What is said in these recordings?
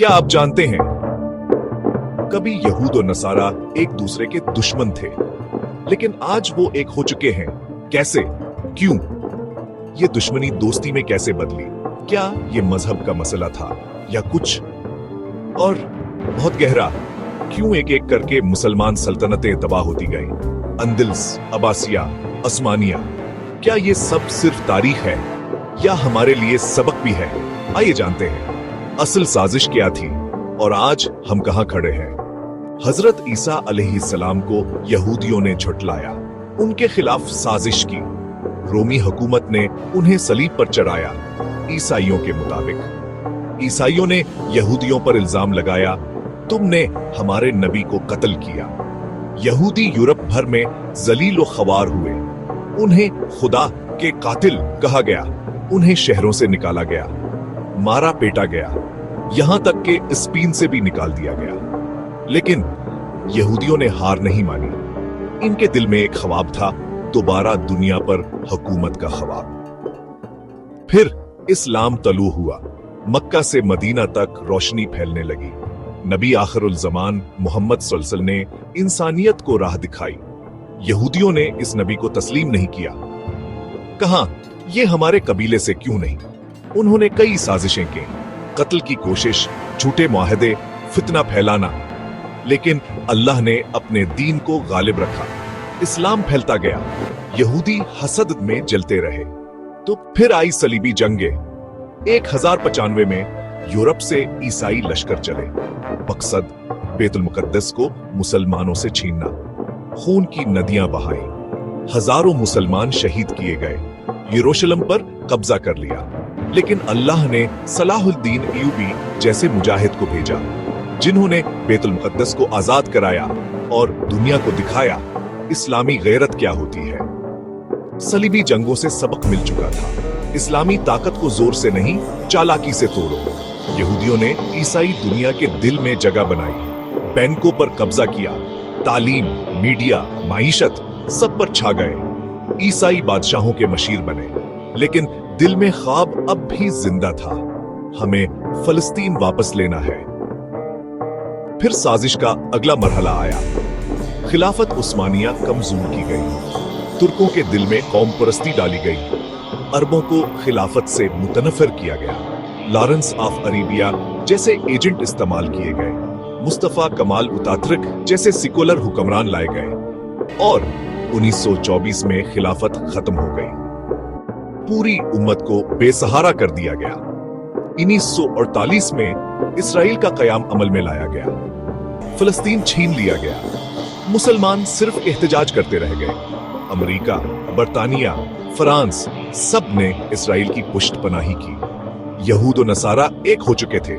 क्या आप जानते हैं, कभी यहूद और नसारा एक दूसरे के दुश्मन थे, लेकिन आज वो एक हो चुके हैं। कैसे, क्यों? ये दुश्मनी दोस्ती में कैसे बदली? क्या ये मजहब का मसला था या कुछ और बहुत गहरा? क्यों एक एक करके मुसलमान सल्तनतें तबाह होती गई? अंदलस, अब्बासिया, उस्मानिया, क्या ये सब सिर्फ तारीख है या हमारे लिए सबक भी है? आइए जानते हैं असल साजिश क्या थी और आज हम कहां खड़े हैं। हजरत ईसा अलैहिस्सलाम को यहूदियों ने झुठलाया, उनके खिलाफ साजिश की। रोमी हुकूमत ने उन्हें सलीब पर चढ़ाया। ईसाइयों के मुताबिक ईसाइयों ने यहूदियों पर इल्जाम लगाया, तुमने हमारे नबी को कत्ल किया। यहूदी यूरोप भर में जलील व ख्वार हुए, उन्हें खुदा के कातिल कहा गया, उन्हें शहरों से निकाला गया, मारा पेटा गया, यहां तक कि स्पेन से भी निकाल दिया गया। लेकिन यहूदियों ने हार नहीं मानी। इनके दिल में एक ख्वाब था, दोबारा दुनिया पर हुकूमत का ख्वाब। फिर इस्लाम तलू हुआ, मक्का से मदीना तक रोशनी फैलने लगी। नबी आखिरुल ज़मान मोहम्मद सल्लल्लाहु अलैहि वसल्लम ने इंसानियत को राह दिखाई। यहूदियों ने इस नबी को तस्लीम नहीं किया। कहा, ये हमारे कबीले से क्यों नहीं? उन्होंने कई साजिशें की, कत्ल की कोशिश, झूठे मुआहदे, फितना फैलाना, लेकिन अल्लाह ने अपने दीन को गालिब रखा। इस्लाम फैलता गया, यहूदी हसद में जलते रहे। तो फिर आई सलीबी जंगे। 1095 में यूरोप से ईसाई लश्कर चले। मकसद बैतुल मुकद्दस को मुसलमानों से छीनना। खून की नदियां बहाई, हजारों मुसलमान शहीद किए गए, यरूशलेम पर कब्जा कर लिया। लेकिन अल्लाह ने सलाहुद्दीन अय्यूबी जैसे मुजाहिद को भेजा, जिन्होंने बैतुल मुकद्दस को आजाद कराया और दुनिया को दिखाया इस्लामी गैरत क्या होती है। सलीबी जंगों से सबक मिल चुका था, इस्लामी ताकत को जोर से नहीं, चालाकी से तोड़ो। यहूदियों ने ईसाई दुनिया के दिल में जगह बनाई, बैंकों पर कब्जा किया, तालीम, मीडिया, माईशत सब पर छा गए। ईसाई बादशाहों के मशीर बने, लेकिन दिल में ख्वाब अब भी जिंदा था, हमें फलस्तीन वापस लेना है। फिर साजिश का अगला मरहला आया। खिलाफत उस्मानिया कमजोर की गई, तुर्कों के दिल में कौम परस्ती डाली गई, अरबों को खिलाफत से मुतनफर किया गया। लॉरेंस ऑफ अरेबिया जैसे एजेंट इस्तेमाल किए गए, मुस्तफा कमाल अतातुर्क जैसे सेकुलर हुक्मरान लाए गए और 1924 में खिलाफत खत्म हो गई। पूरी उम्मत को बेसहारा कर दिया गया। 1948 में इसराइल का कयाम अमल में लाया गया, फिलिस्तीन छीन लिया गया। मुसलमान सिर्फ एहतजाज करते रह गए। अमेरिका, बरतानिया, फ्रांस सब ने इसराइल की पुष्टपनाही की। यहूद और नसारा एक हो चुके थे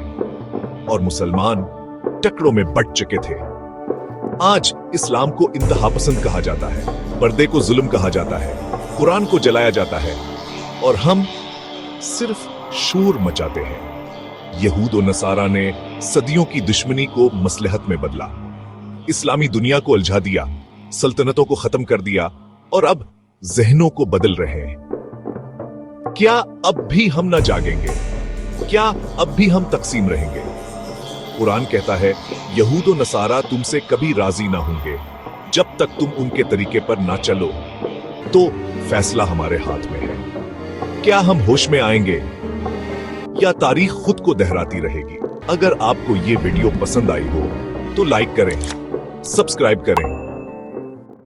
और मुसलमान टकरों में बंट चुके थे। आज इस्लाम को इंतहा पसंद कहा जाता है, पर्दे को जुल्म कहा जाता है, कुरान को जलाया जाता है और हम सिर्फ शोर मचाते हैं। यहूद और नसारा ने सदियों की दुश्मनी को मसलहत में बदला, इस्लामी दुनिया को उलझा दिया, सल्तनतों को खत्म कर दिया और अब जहनों को बदल रहे हैं। क्या अब भी हम न जागेंगे? क्या अब भी हम तकसीम रहेंगे? कुरान कहता है, यहूद और नसारा तुमसे कभी राजी ना होंगे जब तक तुम उनके तरीके पर ना चलो। तो फैसला हमारे हाथ में है। क्या हम होश में आएंगे या तारीख खुद को दोहराती रहेगी? अगर आपको ये वीडियो पसंद आई हो तो लाइक करें, सब्सक्राइब करें